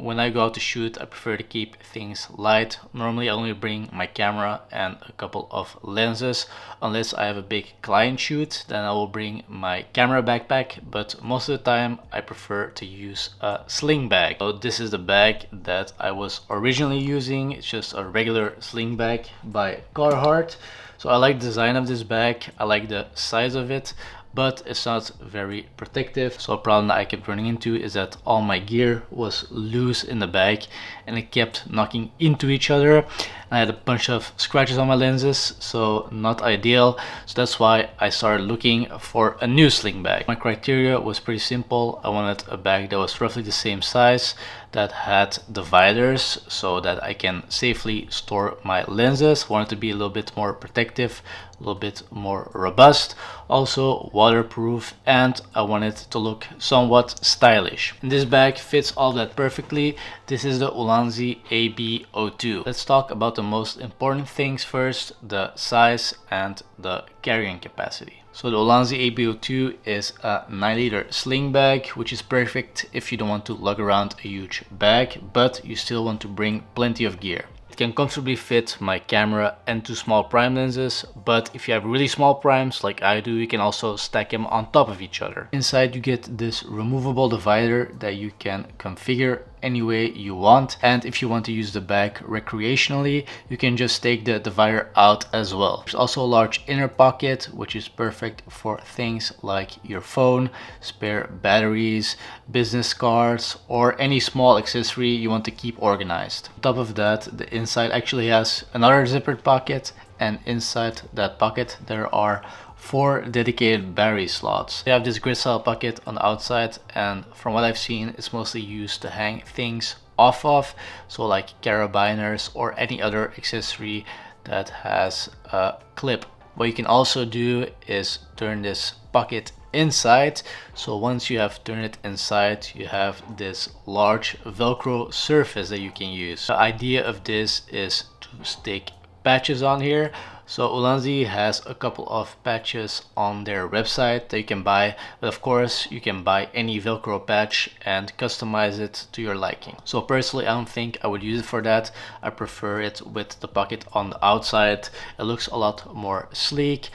When I go out to shoot, I prefer to keep things light. Normally I only bring my camera and a couple of lenses. Unless I have a big client shoot, then I will bring my camera backpack, but most of the time I prefer to use a sling bag. So this is the bag that I was originally using. It's just a regular sling bag by Carhartt. So I like the design of this bag, I like the size of it, but it's not very protective. So a problem that I kept running into is that all my gear was loose in the bag and it kept knocking into each other. I had a bunch of scratches on my lenses, so not ideal. So that's why I started looking for a new sling bag. My criteria was pretty simple. I wanted a bag that was roughly the same size, that had dividers so that I can safely store my lenses. I wanted to be a little bit more protective, a little bit more robust, also waterproof, and I wanted to look somewhat stylish. And this bag fits all that perfectly. This is the Ulanzi AB02. Let's talk about the most important things first, the size and the carrying capacity. So the Ulanzi AB02 is a 9-liter sling bag, which is perfect if you don't want to lug around a huge bag, but you still want to bring plenty of gear. It can comfortably fit my camera and 2 small prime lenses, but if you have really small primes like I do, you can also stack them on top of each other. Inside you get this removable divider that you can configure any way you want, and if you want to use the bag recreationally, you can just take the divider out as well. There's also a large inner pocket, which is perfect for things like your phone, spare batteries, business cards, or any small accessory you want to keep organized. On top of that, the inside actually has another zippered pocket, and inside that pocket there are 4 dedicated battery slots. You have this grid style pocket on the outside, and from what I've seen, it's mostly used to hang things off of, so like carabiners or any other accessory that has a clip. What you can also do is turn this pocket inside. So once you have turned it inside, you have this large Velcro surface that you can use. The idea of this is to stick patches on here. So Ulanzi has a couple of patches on their website that you can buy, but of course you can buy any Velcro patch and customize it to your liking. So personally, I don't think I would use it for that. I prefer it with the pocket on the outside. It looks a lot more sleek.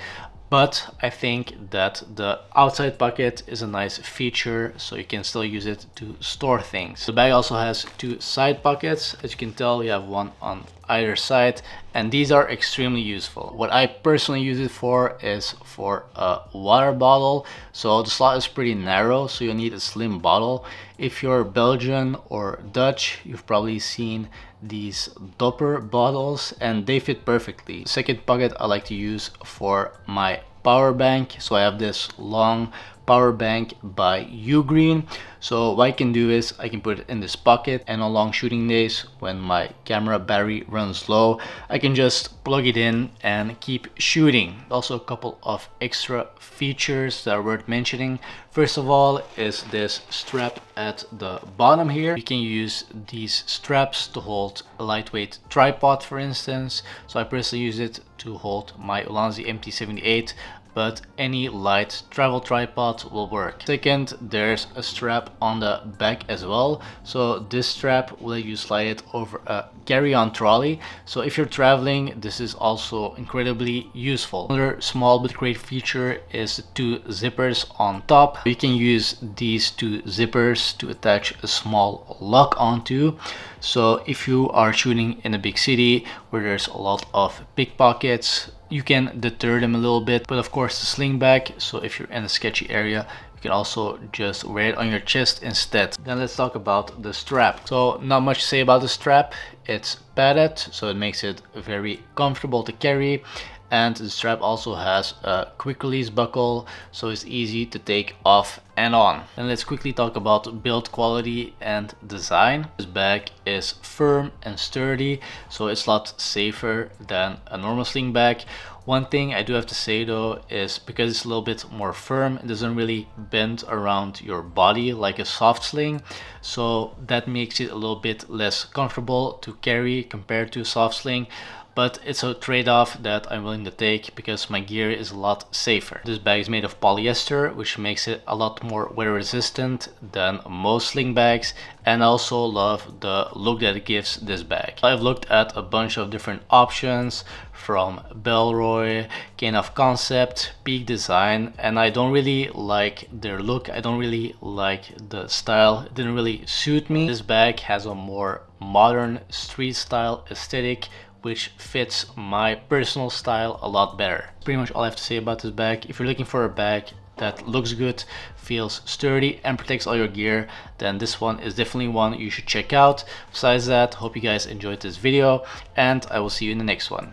But I think that the outside pocket is a nice feature, so you can still use it to store things. The bag also has 2 side pockets. As you can tell, you have one on either side, and these are extremely useful. What I personally use it for is for a water bottle. So the slot is pretty narrow, so you need a slim bottle. If you're Belgian or Dutch, you've probably seen these dopper bottles, and they fit perfectly. The second pocket I like to use for my power bank. So I have this long power bank by Ugreen. So what I can do is I can put it in this pocket, and on long shooting days when my camera battery runs low, I can just plug it in and keep shooting. Also a couple of extra features that are worth mentioning. First of all is this strap at the bottom here. You can use these straps to hold a lightweight tripod, for instance. So I personally use it to hold my Ulanzi MT78, but any light travel tripod will work. Second, there's a strap on the back as well. So this strap will let you slide it over a carry-on trolley. So if you're traveling, this is also incredibly useful. Another small but great feature is the 2 zippers on top. You can use these 2 zippers to attach a small lock onto. So if you are shooting in a big city where there's a lot of pickpockets, you can deter them a little bit. But of course the sling bag, so if you're in a sketchy area, you can also just wear it on your chest instead. Then let's talk about the strap. So not much to say about the strap. It's padded, so it makes it very comfortable to carry. And the strap also has a quick release buckle, so it's easy to take off and on. And let's quickly talk about build quality and design. This bag is firm and sturdy, so it's a lot safer than a normal sling bag. One thing I do have to say though is because it's a little bit more firm, it doesn't really bend around your body like a soft sling, so that makes it a little bit less comfortable to carry compared to a soft sling. but it's a trade-off that I'm willing to take because my gear is a lot safer. This bag is made of polyester, which makes it a lot more wear resistant than most Sling bags, and I also love the look that it gives this bag. I've looked at a bunch of different options from Bellroy, Gain of Concept, Peak Design, and I don't really like their look. I don't really like the style. It didn't really suit me. This bag has a more modern street style aesthetic, which fits my personal style a lot better. Pretty much all I have to say about this bag. If you're looking for a bag that looks good, feels sturdy, and protects all your gear, then this one is definitely one you should check out. Besides that, hope you guys enjoyed this video, and I will see you in the next one.